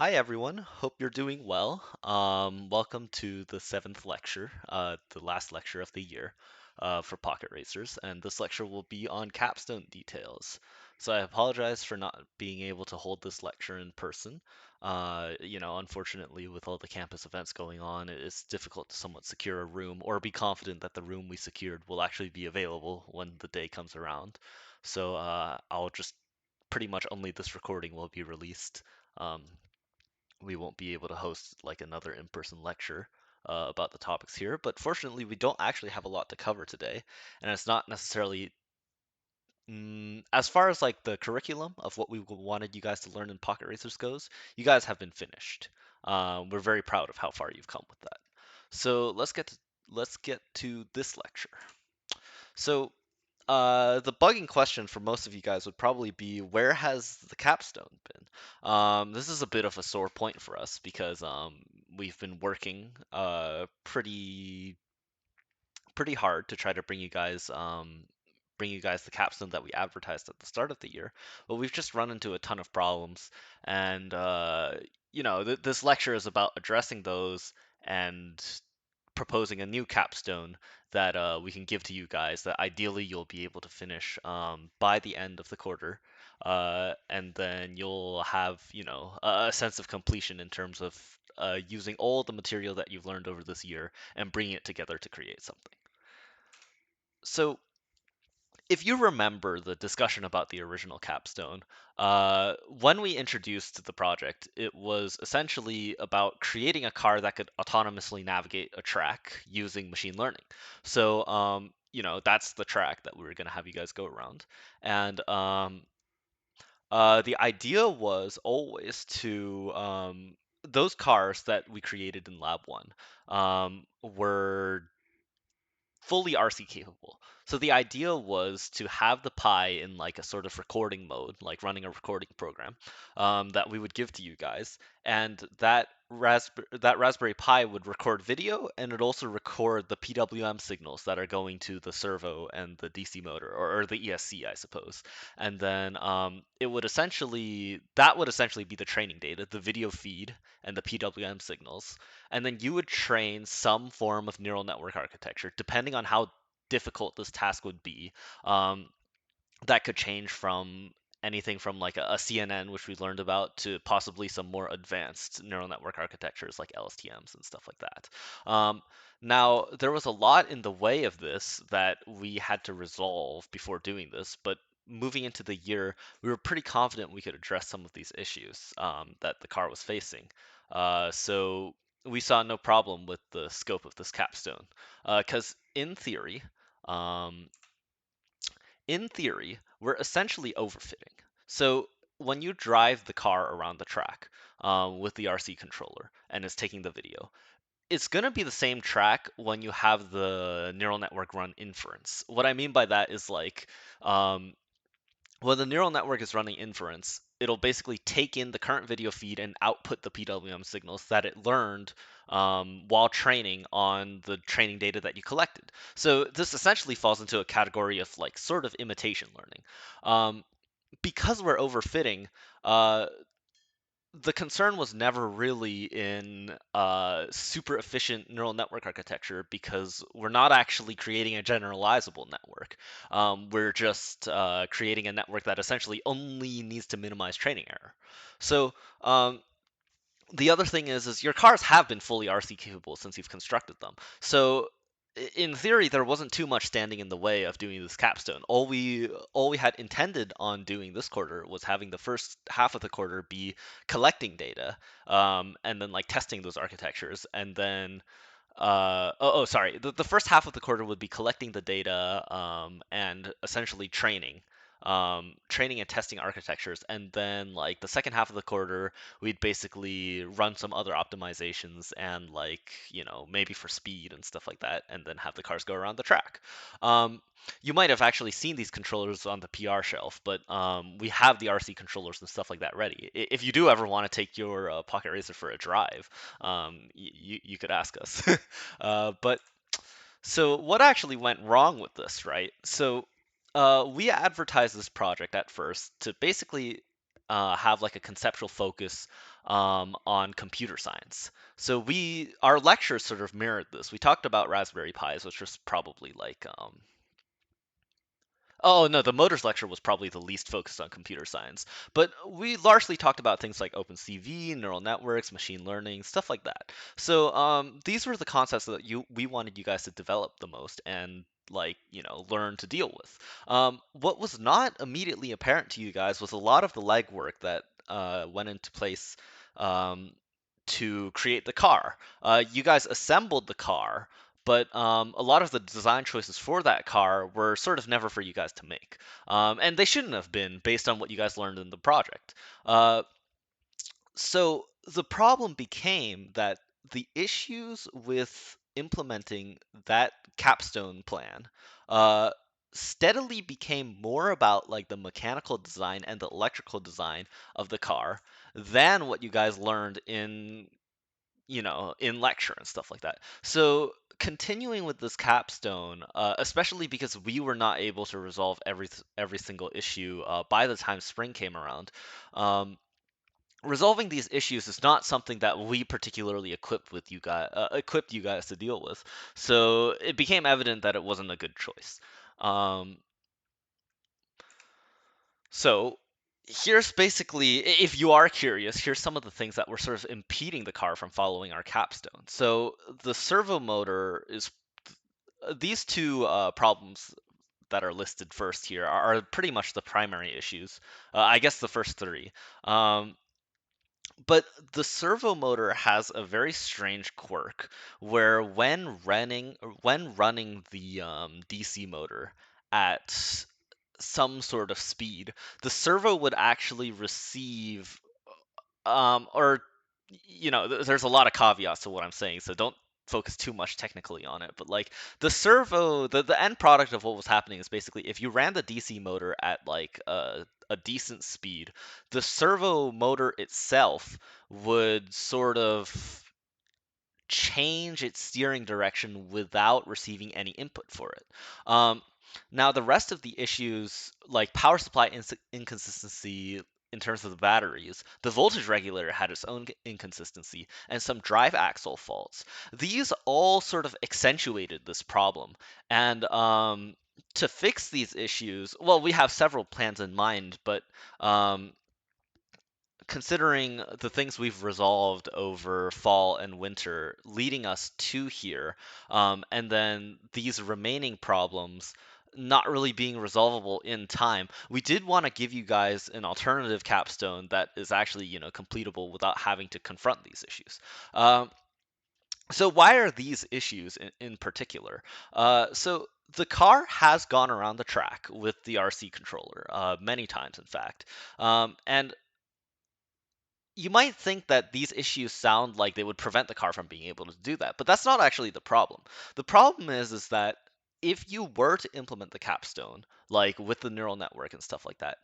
Hi everyone, hope you're doing well. Welcome to the seventh lecture, the last lecture of the year for Pocket Racers, and this lecture will be on Capstone details. So I apologize for not being able to hold this lecture in person. Unfortunately, with all the campus events going on, it's difficult to somewhat secure a room or be confident that the room we secured will actually be available when the day comes around. So I'll just pretty much only this recording will be released. Um, we won't be able to host like another in-person lecture about the topics here, but fortunately we don't actually have a lot to cover today, and it's not necessarily as far as like the curriculum of what we wanted you guys to learn in Pocket Racers goes, you guys have been finished. We're very proud of how far you've come with that. So let's get to this lecture. So the bugging question for most of you guys would probably be, where has the capstone been? This is a bit of a sore point for us because we've been working pretty hard to try to bring you guys the capstone that we advertised at the start of the year, but we've just run into a ton of problems, and this lecture is about addressing those and proposing a new capstone that we can give to you guys that ideally you'll be able to finish by the end of the quarter. And then you'll have, a sense of completion in terms of using all the material that you've learned over this year and bringing it together to create something. So, if you remember the discussion about the original capstone, when we introduced the project, it was essentially about creating a car that could autonomously navigate a track using machine learning. So, that's the track that we were going to have you guys go around. And the idea was always to those cars that we created in Lab 1 were fully RC capable. So the idea was to have the Pi in like a sort of recording mode, like running a recording program, that we would give to you guys, and that Raspberry Pi would record video, and it also record the PWM signals that are going to the servo and the DC motor, or the ESC, I suppose. And then that would essentially be the training data, the video feed, and the PWM signals, and then you would train some form of neural network architecture, depending on how difficult this task would be. Um, that could change from anything from like a CNN, which we learned about, to possibly some more advanced neural network architectures like LSTMs and stuff like that. Now, there was a lot in the way of this that we had to resolve before doing this, but moving into the year, we were pretty confident we could address some of these issues that the car was facing. So we saw no problem with the scope of this capstone, because um, in theory, we're essentially overfitting. So when you drive the car around the track with the RC controller and it's taking the video, it's going to be the same track when you have the neural network run inference. What I mean by that is like um, when the neural network is running inference, it'll basically take in the current video feed and output the PWM signals that it learned while training on the training data that you collected. So this essentially falls into a category of like sort of imitation learning. Because we're overfitting, uh, the concern was never really in super efficient neural network architecture because we're not actually creating a generalizable network. We're just creating a network that essentially only needs to minimize training error. So the other thing is your cars have been fully RC capable since you've constructed them. So in theory, there wasn't too much standing in the way of doing this capstone. All we had intended on doing this quarter was having the first half of the quarter be collecting data, and then like testing those architectures, and then sorry. The first half of the quarter would be collecting the data and essentially training and testing architectures, and then like the second half of the quarter, we'd basically run some other optimizations and like maybe for speed and stuff like that, and then have the cars go around the track. Um, you might have actually seen these controllers on the PR shelf, but we have the RC controllers and stuff like that ready. If you do ever want to take your Pocket Racer for a drive, you could ask us. But so what actually went wrong with this, right? So we advertised this project at first to basically have like a conceptual focus on computer science. So our lectures sort of mirrored this. We talked about Raspberry Pis, which was probably like oh no, the motors lecture was probably the least focused on computer science, but we largely talked about things like OpenCV, neural networks, machine learning, stuff like that. So these were the concepts that we wanted you guys to develop the most and like learn to deal with. What was not immediately apparent to you guys was a lot of the legwork that went into place um, to create the car. You guys assembled the car, but a lot of the design choices for that car were sort of never for you guys to make. And they shouldn't have been based on what you guys learned in the project. Uh, so the problem became that the issues with implementing that capstone plan uh, steadily became more about like the mechanical design and the electrical design of the car than what you guys learned in lecture and stuff like that. So continuing with this capstone, especially because we were not able to resolve every single issue by the time spring came around, um, resolving these issues is not something that we particularly equipped you guys to deal with. So it became evident that it wasn't a good choice. Um, So here's basically, if you are curious, here's some of the things that were sort of impeding the car from following our capstone. So the servo motor is these two problems that are listed first here are pretty much the primary issues. I guess the first three. Um, but the servo motor has a very strange quirk where when running the DC motor at some sort of speed, the servo would actually receive, or there's a lot of caveats to what I'm saying, so don't focus too much technically on it. But like the end product of what was happening is basically if you ran the DC motor at like a decent speed, the servo motor itself would sort of change its steering direction without receiving any input for it. Um, Now, the rest of the issues, like power supply inconsistency in terms of the batteries, the voltage regulator had its own inconsistency, and some drive axle faults. These all sort of accentuated this problem. And to fix these issues, well, we have several plans in mind, but um, considering the things we've resolved over fall and winter leading us to here, and then these remaining problems not really being resolvable in time, we did want to give you guys an alternative capstone that is actually, completable without having to confront these issues. Um, so why are these issues in particular? So the car has gone around the track with the RC controller many times, in fact. And you might think that these issues sound like they would prevent the car from being able to do that, but that's not actually the problem. The problem is that if you were to implement the capstone, like with the neural network and stuff like that,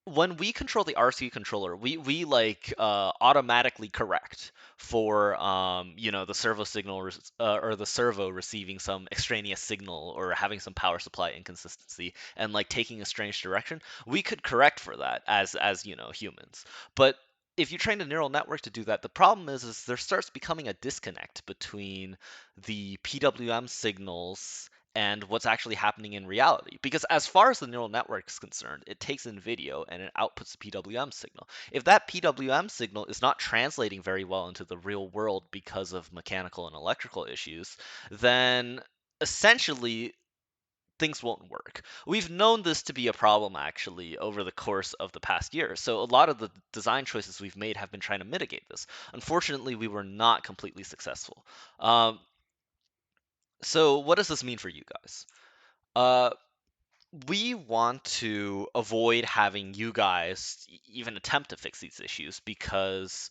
when we control the RC controller, we like automatically correct for the servo signal or the servo receiving some extraneous signal or having some power supply inconsistency and like taking a strange direction. We could correct for that as humans. But if you train a neural network to do that, the problem is there starts becoming a disconnect between the PWM signals and what's actually happening in reality. Because as far as the neural network is concerned, it takes in video and it outputs a PWM signal. If that PWM signal is not translating very well into the real world because of mechanical and electrical issues, then essentially things won't work. We've known this to be a problem actually over the course of the past year. So a lot of the design choices we've made have been trying to mitigate this. Unfortunately, we were not completely successful. Um, so what does this mean for you guys? Uh, we want to avoid having you guys even attempt to fix these issues because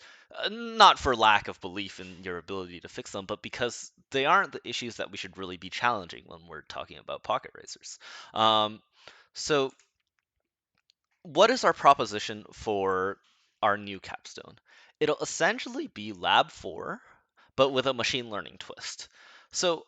not for lack of belief in your ability to fix them, but because they aren't the issues that we should really be challenging when we're talking about pocket racers. Um, so, what is our proposition for our new capstone? It'll essentially be Lab 4, but with a machine learning twist. So,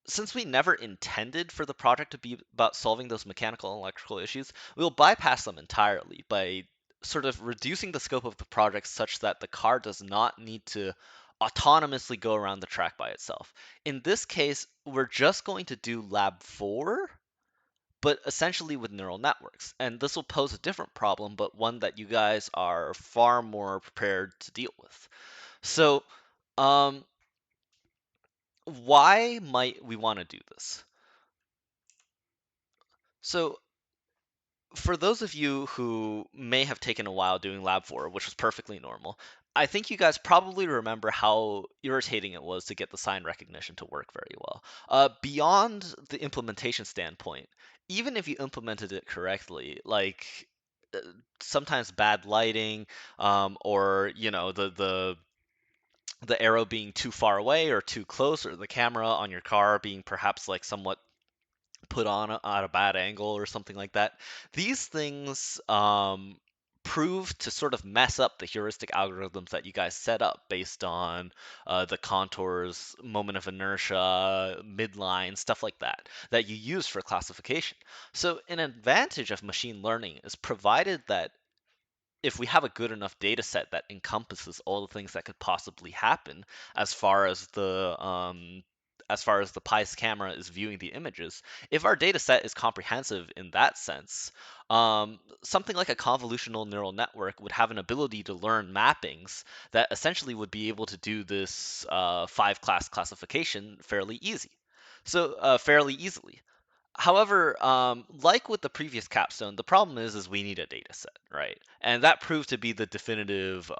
since we never intended for the project to be about solving those mechanical and electrical issues, we'll bypass them entirely by sort of reducing the scope of the project such that the car does not need to autonomously go around the track by itself. In this case, we're just going to do lab 4, but essentially with neural networks. And this will pose a different problem, but one that you guys are far more prepared to deal with. So, um, why might we want to do this? So, for those of you who may have taken a while doing Lab 4, which was perfectly normal, I think you guys probably remember how irritating it was to get the sign recognition to work very well. Beyond the implementation standpoint, even if you implemented it correctly, like uh, sometimes bad lighting, or the arrow being too far away or too close, or the camera on your car being perhaps like somewhat put on at a bad angle or something like that. These things prove to sort of mess up the heuristic algorithms that you guys set up based on the contours, moment of inertia, midline, stuff like that, that you use for classification. So, an advantage of machine learning is provided that if we have a good enough data set that encompasses all the things that could possibly happen as far as the PI's camera is viewing the images, if our data set is comprehensive in that sense, something like a convolutional neural network would have an ability to learn mappings that essentially would be able to do this 5-class classification fairly easily. However, like with the previous capstone, the problem is we need a data set, right? And that proves to be the definitive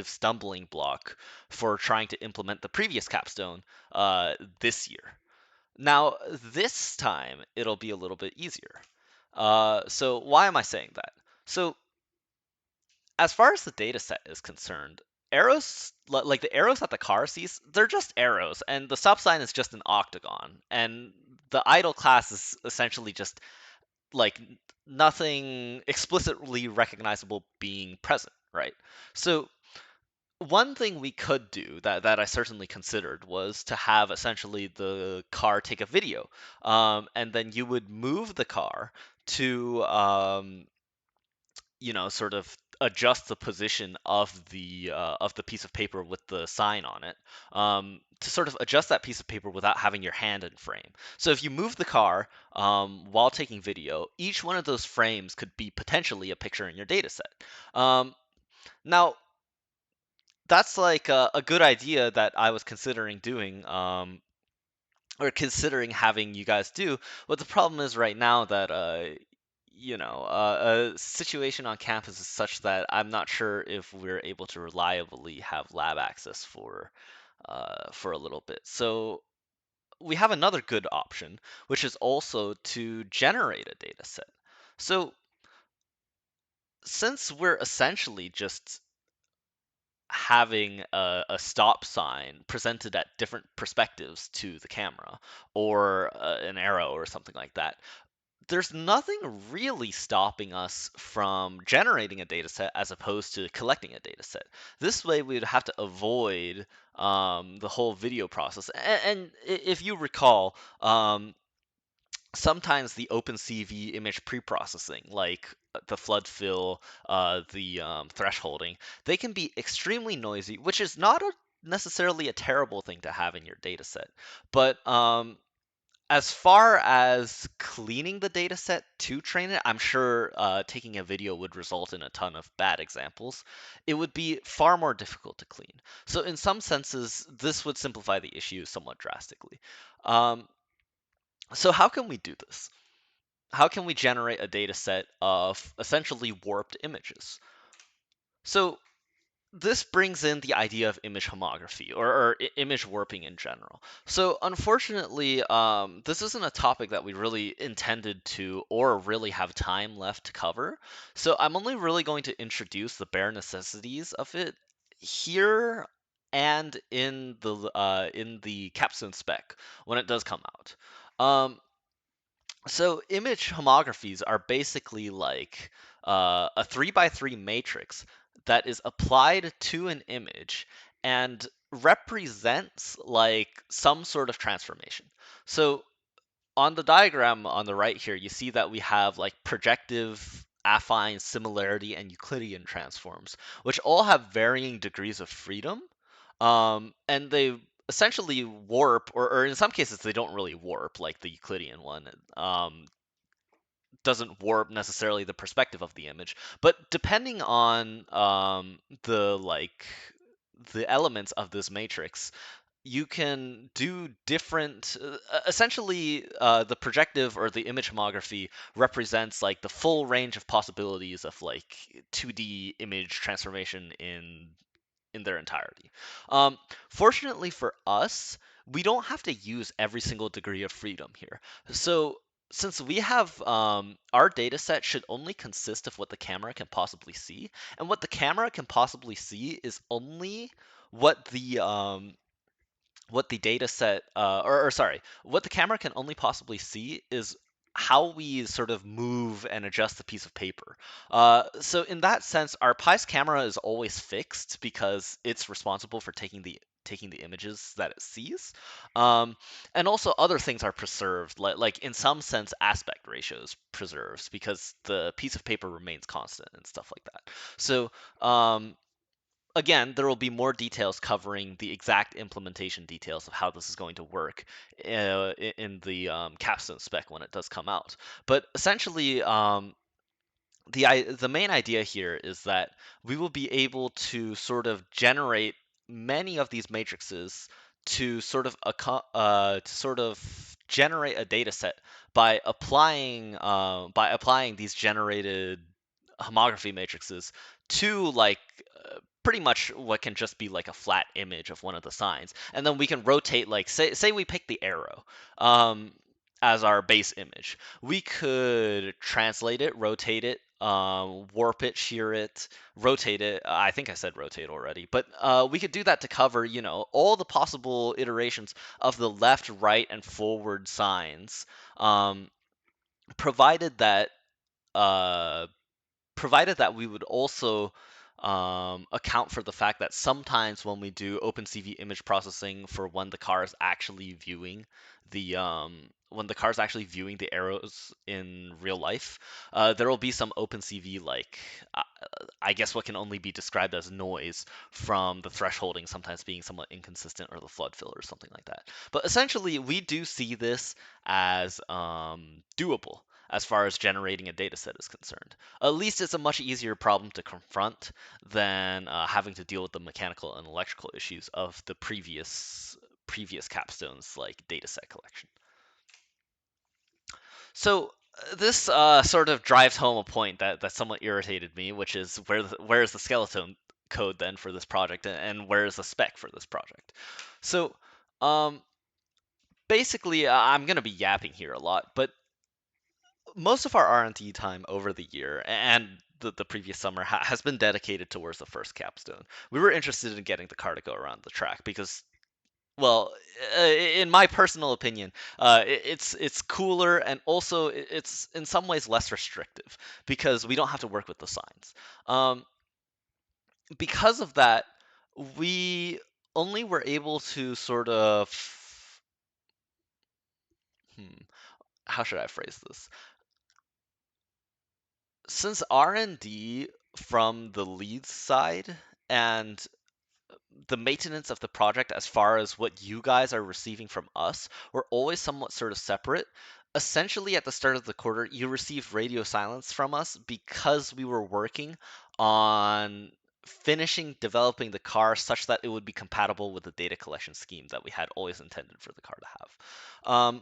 stumbling block for trying to implement the previous capstone this year. Now, this time it'll be a little bit easier. So why am I saying that? So as far as the data set is concerned, arrows like the arrows that the car sees, they're just arrows, and the stop sign is just an octagon, and the idle class is essentially just like nothing explicitly recognizable being present, right? So one thing we could do that I certainly considered was to have essentially the car take a video, and then you would move the car to sort of adjust the position of the piece of paper with the sign on it, to sort of adjust that piece of paper without having your hand in frame. So if you move the car while taking video, each one of those frames could be potentially a picture in your data set. Now, that's like a good idea that I was considering doing. Or considering having you guys do. But the problem is right now that a situation on campus is such that I'm not sure if we're able to reliably have lab access for a little bit. So we have another good option, which is also to generate a data set. So since we're essentially just having a stop sign presented at different perspectives to the camera or an arrow or something like that, there's nothing really stopping us from generating a data set as opposed to collecting a data set. This way, we would have to avoid the whole video process. And if you recall, sometimes the OpenCV image preprocessing, like the flood fill, the thresholding, they can be extremely noisy, which is not necessarily a terrible thing to have in your data set. But as far as cleaning the data set to train it, I'm sure taking a video would result in a ton of bad examples. It would be far more difficult to clean. So, in some senses, this would simplify the issue somewhat drastically. Um, so, how can we do this? How can we generate a data set of essentially warped images? So, this brings in the idea of image homography or image warping in general. So unfortunately, this isn't a topic that we really intended to or really have time left to cover. So I'm only really going to introduce the bare necessities of it here and in the capstone spec when it does come out. So image homographies are basically like a 3 by 3 matrix that is applied to an image and represents like some sort of transformation. So on the diagram on the right here, you see that we have like projective, affine, similarity, and Euclidean transforms, which all have varying degrees of freedom. And they essentially warp, or in some cases they don't really warp, like the Euclidean one. Doesn't warp necessarily the perspective of the image, but depending on the elements of this matrix, you can do different essentially the projective or the image homography represents like the full range of possibilities of like 2D image transformation in their entirety. um, Fortunately for us, we don't have to use every single degree of freedom here. So since we have our data set should only consist of what the camera can possibly see, and what the camera can possibly see is only what the data set or sorry, what the camera can only possibly see is how we sort of move and adjust the piece of paper. So in that sense, our pi's camera is always fixed because it's responsible for taking the images that it sees. And also other things are preserved, like in some sense aspect ratios preserves because the piece of paper remains constant and stuff like that. So again, there will be more details covering the exact implementation details of how this is going to work in the Capstone spec when it does come out. But essentially, the main idea here is that we will be able to sort of generate many of these matrices to sort of generate a data set by applying these generated homography matrices to like pretty much what can just be like a flat image of one of the signs, and then we can rotate, like say we pick the arrow um, as our base image. We could translate it, rotate it, warp it, shear it, rotate it. I think I said rotate already, but we could do that to cover, all the possible iterations of the left, right, and forward signs, um, provided that uh, provided that we would also account for the fact that sometimes when we do OpenCV image processing for when the car is actually viewing the arrows in real life, there will be some OpenCV like uh, I guess what can only be described as noise from the thresholding sometimes being somewhat inconsistent or the flood fill or something like that. But essentially, we do see this as doable as far as generating a data set is concerned. At least it's a much easier problem to confront than having to deal with the mechanical and electrical issues of the previous capstones like dataset collection. So this sort of drives home a point that somewhat irritated me, which is where is the skeleton code then for this project, and where is the spec for this project? So um, basically, I'm gonna be yapping here a lot, but most of our R&D time over the year and the previous summer has been dedicated towards the first capstone. We were interested in getting the car to go around the track because, well, in my personal opinion, it's cooler and also it's in some ways less restrictive because we don't have to work with the signs. Um, because of that, we only were able to sort of, hmm, how should I phrase this? Since R&D from the lead side and the maintenance of the project as far as what you guys are receiving from us were always somewhat sort of separate. Essentially, at the start of the quarter, you received radio silence from us because we were working on finishing developing the car such that it would be compatible with the data collection scheme that we had always intended for the car to have.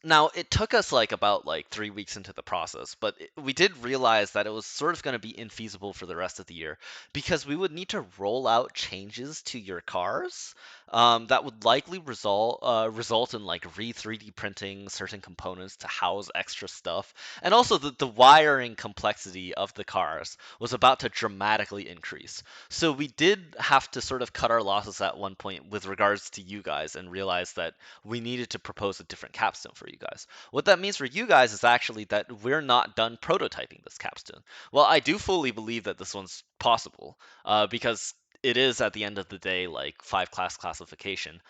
Now, it took us like about like 3 weeks into the process, but we did realize that it was sort of going to be infeasible for the rest of the year because we would need to roll out changes to your cars that would likely result in like re-3D printing certain components to house extra stuff, and also the wiring complexity of the cars was about to dramatically increase. So we did have to sort of cut our losses at one point with regards to you guys and realize that we needed to propose a different capstone for you guys. What that means for you guys is actually that we're not done prototyping this capstone. Well, I do fully believe that this one's possible because it is at the end of the day like 5 class classification.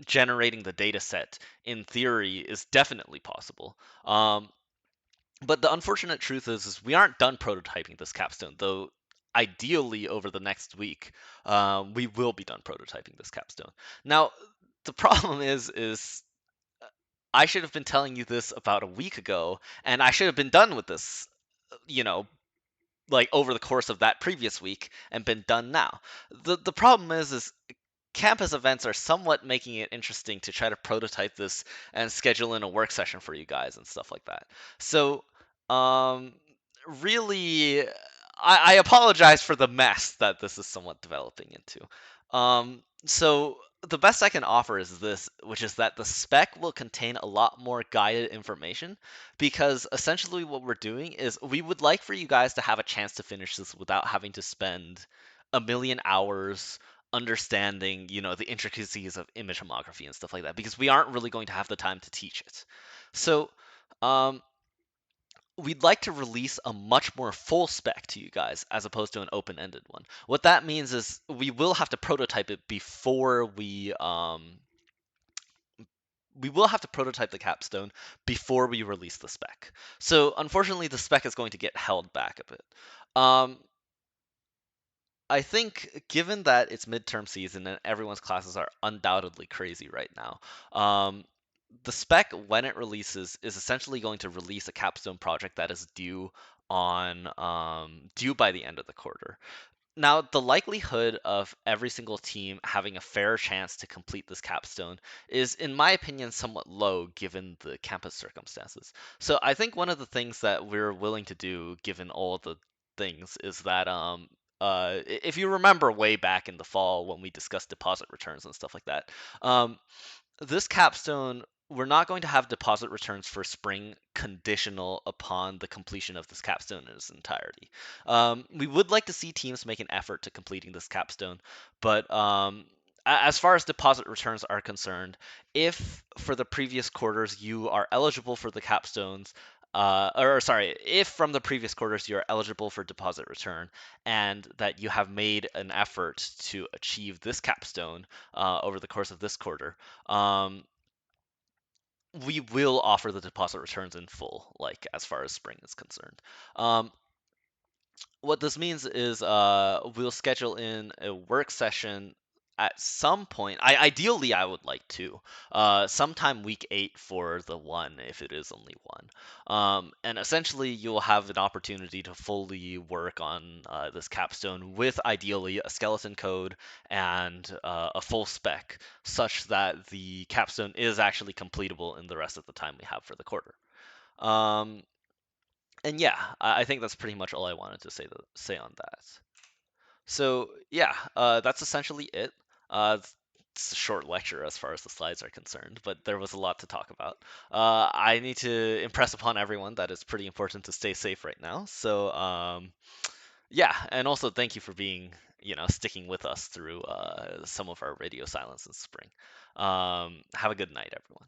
Generating the data set in theory is definitely possible. But the unfortunate truth is we aren't done prototyping this capstone, though ideally over the next week, we will be done prototyping this capstone. Now, the problem is I should have been telling you this about a week ago, and I should have been done with this, you know, like over the course of that previous week and been done now. The problem is campus events are somewhat making it interesting to try to prototype this and schedule in a work session for you guys and stuff like that. So, um, really, I apologize for the mess that this is somewhat developing into. So the best I can offer is this, which is that the spec will contain a lot more guided information because essentially what we're doing is we would like for you guys to have a chance to finish this without having to spend a million hours understanding, the intricacies of image homography and stuff like that, because we aren't really going to have the time to teach it. So, um, we'd like to release a much more full spec to you guys as opposed to an open-ended one. What that means is we will have to prototype it before we will have to prototype the capstone before we release the spec. So unfortunately, the spec is going to get held back a bit. Um, I think given that it's midterm season and everyone's classes are undoubtedly crazy right now, the spec when it releases is essentially going to release a capstone project that is due by the end of the quarter. Now, the likelihood of every single team having a fair chance to complete this capstone is, in my opinion, somewhat low given the campus circumstances. So I think one of the things that we're willing to do, given all the things, is that if you remember way back in the fall when we discussed deposit returns and stuff like that, um, this capstone, we're not going to have deposit returns for spring conditional upon the completion of this capstone in its entirety. We would like to see teams make an effort to completing this capstone, but as far as deposit returns are concerned, if for the previous quarters you are eligible for the capstones, or sorry, if from the previous quarters you're eligible for deposit return and that you have made an effort to achieve this capstone over the course of this quarter, um, we will offer the deposit returns in full, like as far as spring is concerned. Um, what this means is we'll schedule in a work session at some point. Ideally, I would like to sometime week 8 for the one, if it is only one. And essentially, you'll have an opportunity to fully work on this capstone with ideally a skeleton code and a full spec, such that the capstone is actually completable in the rest of the time we have for the quarter. Um, and yeah, I think that's pretty much all I wanted to say on that. So yeah, that's essentially it. It's a short lecture as far as the slides are concerned, but there was a lot to talk about. I need to impress upon everyone that it's pretty important to stay safe right now. So yeah, and also thank you for being, sticking with us through some of our radio silence in spring. Have a good night, everyone.